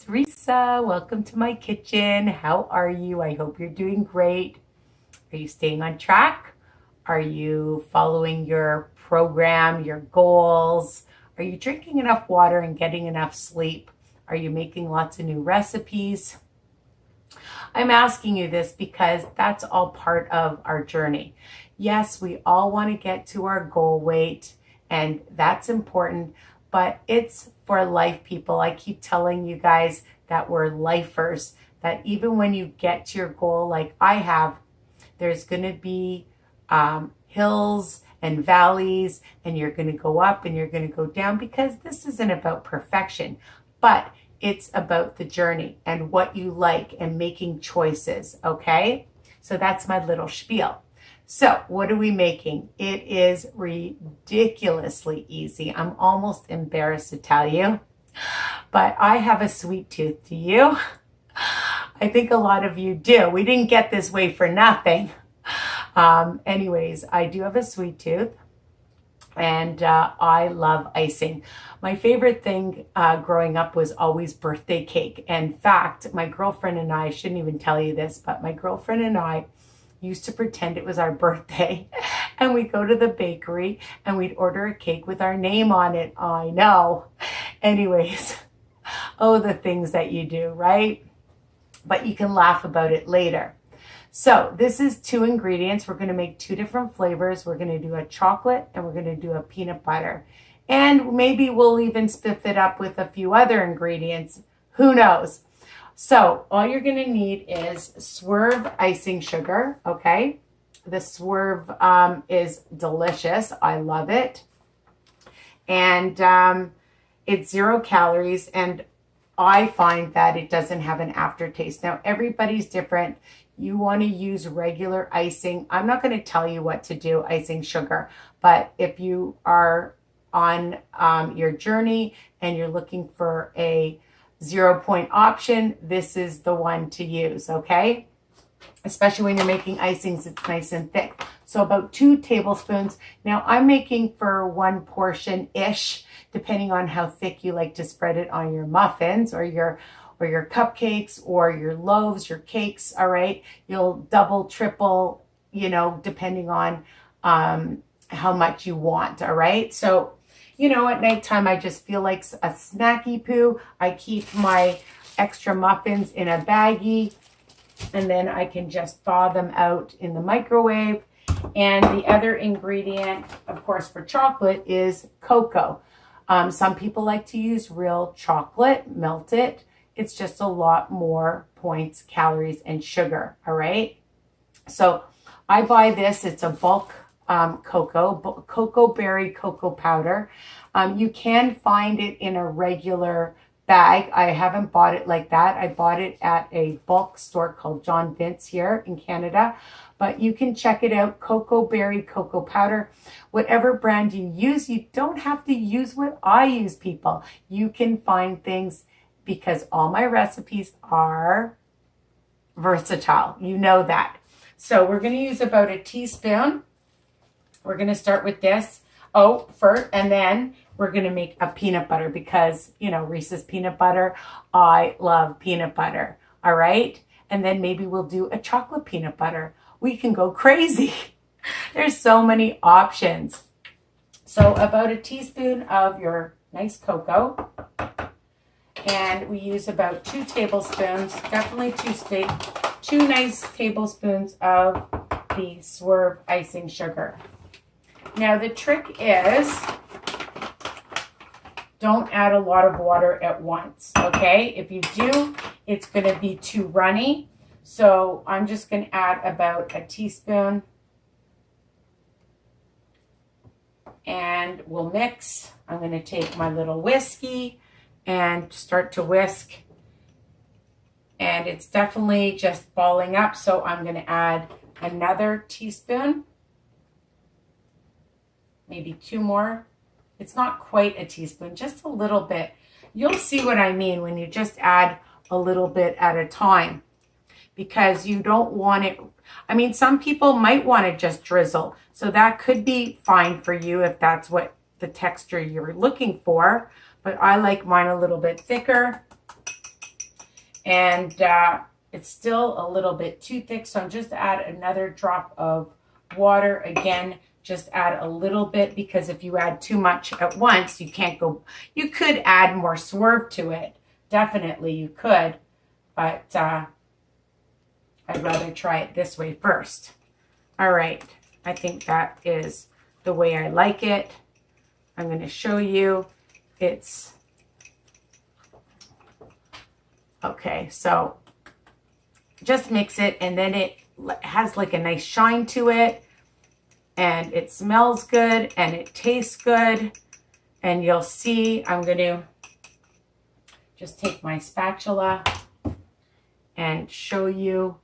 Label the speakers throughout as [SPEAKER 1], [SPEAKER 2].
[SPEAKER 1] it's Risa. Welcome to my kitchen. How are you? I hope you're doing great. Are you staying on track? Are you following your program, your goals? Are you drinking enough water and getting enough sleep? Are you making lots of new recipes? I'm asking you this because that's all part of our journey. Yes, we all want to get to our goal weight, and that's important, but it's for life, people. I keep telling you guys that we're lifers, that even when you get to your goal, like I have, there's going to be hills and valleys, and you're going to go up and you're going to go down, because this isn't about perfection, but it's about the journey and what you like and making choices, okay? So that's my little spiel. So what are we making? It is ridiculously easy. I'm almost embarrassed to tell you, but I have a sweet tooth. Do you? I think a lot of you do. We didn't get this way for nothing. Anyways, I do have a sweet tooth, and I love icing. My favorite thing growing up was always birthday cake. In fact, my girlfriend and I shouldn't even tell you this, but my girlfriend and I used to pretend it was our birthday, and we'd go to the bakery and we'd order a cake with our name on it. I know. Anyways, oh, the things that you do, right? But you can laugh about it later. So this is 2 ingredients. We're going to make 2 different flavors. We're going to do a chocolate and we're going to do a peanut butter. And maybe we'll even spiff it up with a few other ingredients. Who knows? So all you're going to need is Swerve icing sugar, okay? The Swerve is delicious. I love it. And it's 0 calories, and I find that it doesn't have an aftertaste. Now, everybody's different. You want to use regular icing. I'm not going to tell you what to do, icing sugar, but if you are on your journey and you're looking for a 0-point option, this is the one to use, okay? Especially when you're making icings, it's nice and thick. So about 2 tablespoons. Now I'm making for 1 portion-ish, depending on how thick you like to spread it on your muffins or your cupcakes or your loaves, your cakes, all right? You'll double, triple, depending on how much you want, all right? So, at nighttime, I just feel like a snacky poo. I keep my extra muffins in a baggie, and then I can just thaw them out in the microwave. And the other ingredient, of course, for chocolate is cocoa. Some people like to use real chocolate, melt it. It's just a lot more points, calories, and sugar, all right? So I buy this. It's a bulk cocoa berry cocoa powder. You can find it in a regular bag. I haven't bought it like that. I bought it at a bulk store called John Vince here in Canada, but you can check it out. Cocoa berry cocoa powder. Whatever brand you use, you don't have to use what I use, people. You can find things, because all my recipes are versatile. You know that. So we're going to use about a teaspoon. We're going to start with this. First, and then we're going to make a peanut butter, because, Reese's peanut butter, I love peanut butter. All right. And then maybe we'll do a chocolate peanut butter. We can go crazy. There's so many options. So about a teaspoon of your nice cocoa. And we use about 2 tablespoons, definitely 2 nice tablespoons of the Swerve icing sugar. Now the trick is, don't add a lot of water at once, okay? If you do, it's going to be too runny. So I'm just going to add about a teaspoon. And we'll mix. I'm going to take my little whiskey and start to whisk. And it's definitely just balling up. So I'm going to add another teaspoon. Maybe 2 more. It's not quite a teaspoon, just a little bit. You'll see what I mean when you just add a little bit at a time, because you don't want it. I mean, some people might want to just drizzle. So that could be fine for you if that's what the texture you're looking for. But I like mine a little bit thicker. And it's still a little bit too thick, so I'm just add another drop of water. Again, just add a little bit, because if you add too much at once, you can't go. You could add more Swerve to it. Definitely you could, but I'd rather try it this way first. All right, I think that is the way I like it. I'm going to show you. It's okay, so just mix it, and then it has like a nice shine to it, and it smells good, and it tastes good. And you'll see, I'm going to just take my spatula and show you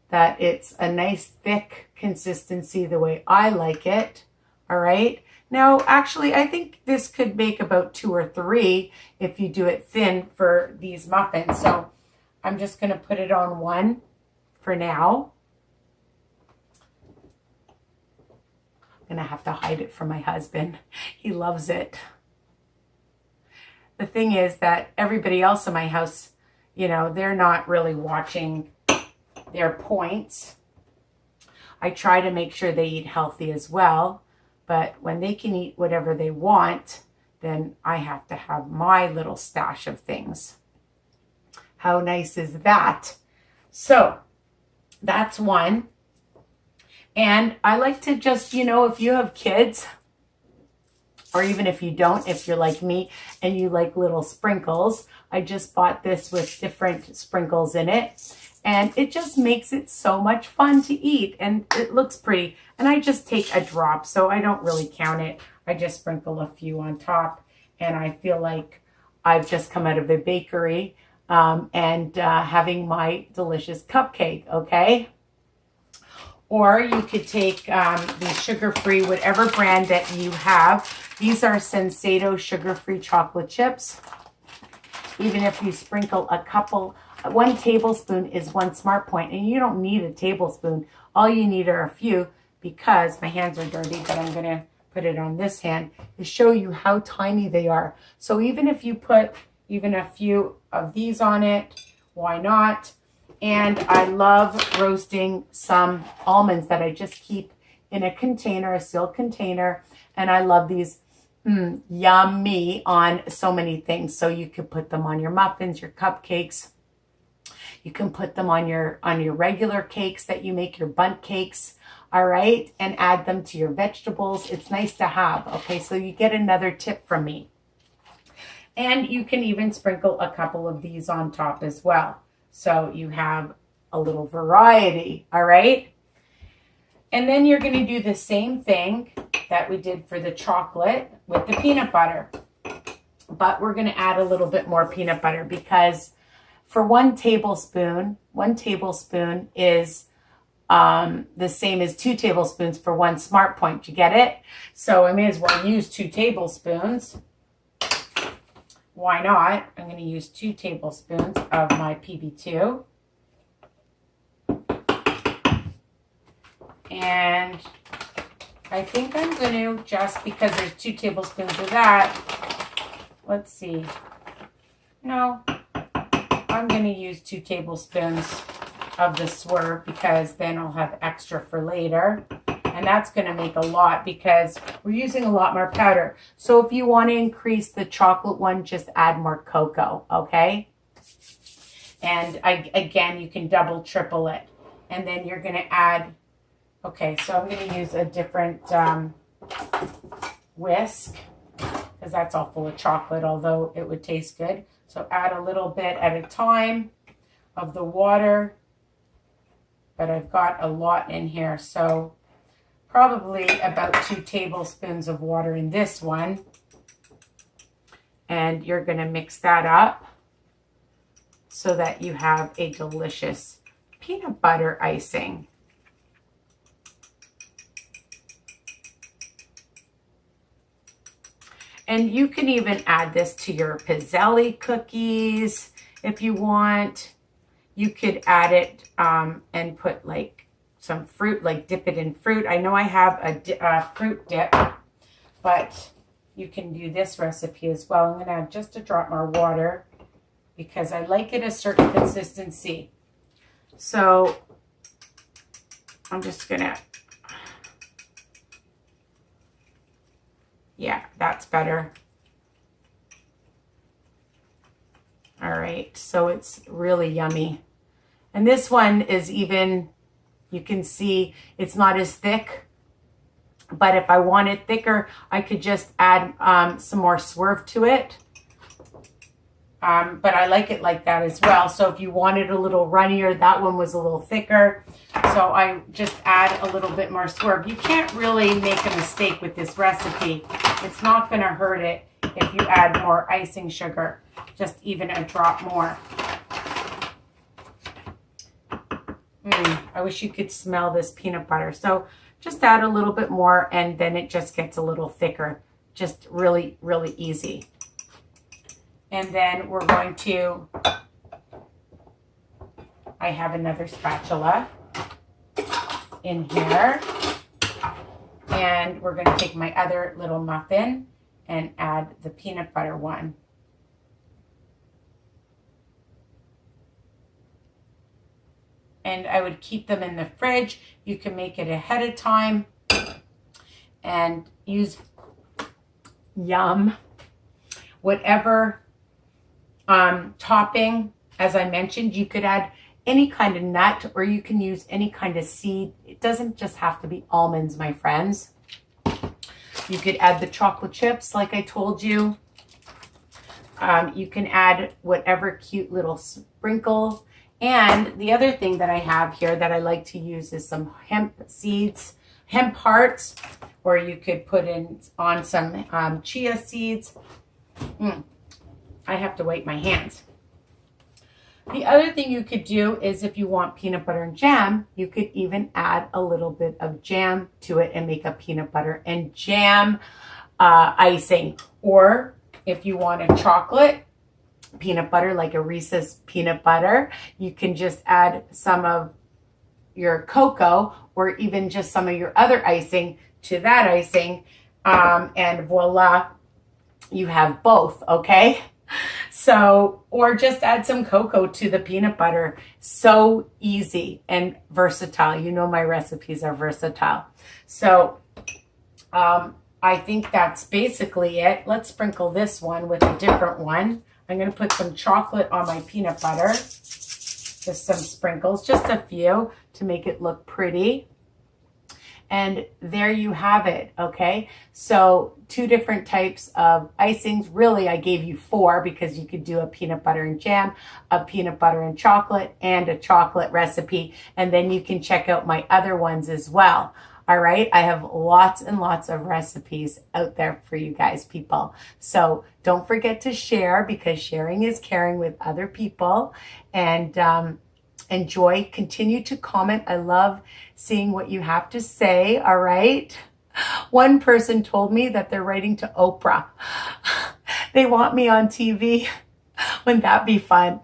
[SPEAKER 1] that it's a nice thick consistency the way I like it. All right. Now, actually, I think this could make about 2 or 3 if you do it thin for these muffins. So I'm just going to put it on 1 for now. I'm going to have to hide it from my husband. He loves it. The thing is that everybody else in my house, you know, they're not really watching their points. I try to make sure they eat healthy as well. But when they can eat whatever they want, then I have to have my little stash of things. How nice is that? So that's 1. And I like to just, you know, if you have kids, or even if you don't, if you're like me and you like little sprinkles, I just bought this with different sprinkles in it. And it just makes it so much fun to eat, and it looks pretty. And I just take a drop, so I don't really count it. I just sprinkle a few on top, and I feel like I've just come out of a bakery and having my delicious cupcake, okay? Or you could take the sugar-free, whatever brand that you have. These are Sensado sugar-free chocolate chips. Even if you sprinkle a couple, 1 tablespoon is 1 smart point, and you don't need a tablespoon. All you need are a few, because my hands are dirty, but I'm going to put it on this hand to show you how tiny they are. So even if you put even a few of these on it, why not? And I love roasting some almonds that I just keep in a container, a sealed container. And I love these yummy on so many things. So you could put them on your muffins, your cupcakes. You can put them on your regular cakes that you make, your bundt cakes, all right? And add them to your vegetables. It's nice to have, okay? So you get another tip from me. And you can even sprinkle a couple of these on top as well. So you have a little variety, all right? And then you're going to do the same thing that we did for the chocolate with the peanut butter. But we're going to add a little bit more peanut butter, because for 1 tablespoon is the same as 2 tablespoons for 1 smart point. You get it? So I may as well use 2 tablespoons. Why not? I'm going to use 2 tablespoons of my PB2. And I think I'm going to, just because there's 2 tablespoons of that, let's see. No, I'm going to use 2 tablespoons of the Swerve, because then I'll have extra for later. And that's going to make a lot, because we're using a lot more powder. So if you want to increase the chocolate one, just add more cocoa, okay? And again, you can double, triple it. And then you're going to add, okay, so I'm going to use a different whisk, because that's all full of chocolate, although it would taste good. So add a little bit at a time of the water, but I've got a lot in here, so probably about 2 tablespoons of water in this one. And you're going to mix that up so that you have a delicious peanut butter icing. And you can even add this to your pizzelli cookies if you want. You could add it and put like some fruit, like dip it in fruit. I know I have a fruit dip, but you can do this recipe as well. I'm going to add just a drop more water. because I like it a certain consistency. So I'm just gonna, yeah, that's better. All right, so it's really yummy. And this one is even, you can see it's not as thick, but if I want it thicker, I could just add some more Swerve to it. But I like it like that as well. So if you wanted a little runnier, that one was a little thicker. So I just add a little bit more Swerve. You can't really make a mistake with this recipe. It's not going to hurt it if you add more icing sugar, just even a drop more. I wish you could smell this peanut butter. So just add a little bit more and then it just gets a little thicker. Just really, really easy. And then we're going to, I have another spatula in here. And we're going to take my other little muffin and add the peanut butter one. And I would keep them in the fridge. You can make it ahead of time and use whatever topping. As I mentioned, you could add any kind of nut or you can use any kind of seed. It doesn't just have to be almonds, my friends. You could add the chocolate chips like I told you. You can add whatever cute little sprinkles. And the other thing that I have here that I like to use is some hemp seeds, hemp hearts, or you could put on some chia seeds. I have to wipe my hands. The other thing you could do is if you want peanut butter and jam, you could even add a little bit of jam to it and make a peanut butter and jam icing. Or if you want a chocolate peanut butter, like a Risa's peanut butter, you can just add some of your cocoa or even just some of your other icing to that icing. And voila, you have both, okay? So, or just add some cocoa to the peanut butter. So easy and versatile. You know my recipes are versatile. So, I think that's basically it. Let's sprinkle this one with a different one. I'm going to put some chocolate on my peanut butter. Just some sprinkles, just a few to make it look pretty. And there you have it, okay? So 2 different types of icings. Really, I gave you 4 because you could do a peanut butter and jam, a peanut butter and chocolate, and a chocolate recipe. And then you can check out my other ones as well. All right, I have lots and lots of recipes out there for you guys, people. So don't forget to share because sharing is caring with other people. And enjoy, continue to comment. I love seeing what you have to say, all right? One person told me that they're writing to Oprah. They want me on TV. Wouldn't that be fun?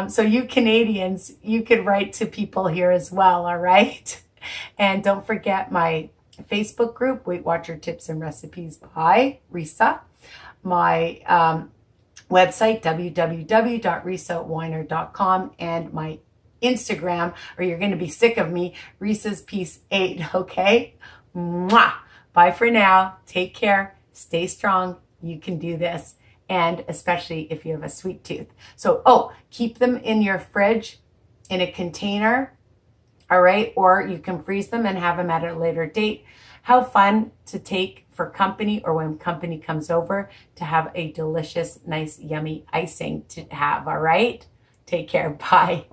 [SPEAKER 1] So you Canadians, you could write to people here as well, all right? And don't forget my Facebook group, Weight Watcher Tips and Recipes by Risa. My website, www.risawiner.com, and my Instagram, or you're going to be sick of me, Risa's Piece 8, okay? Mwah! Bye for now. Take care. Stay strong. You can do this. And especially if you have a sweet tooth. So, keep them in your fridge in a container. All right, or you can freeze them and have them at a later date. How fun to take for company or when company comes over to have a delicious, nice, yummy icing to have, all right? Take care, bye.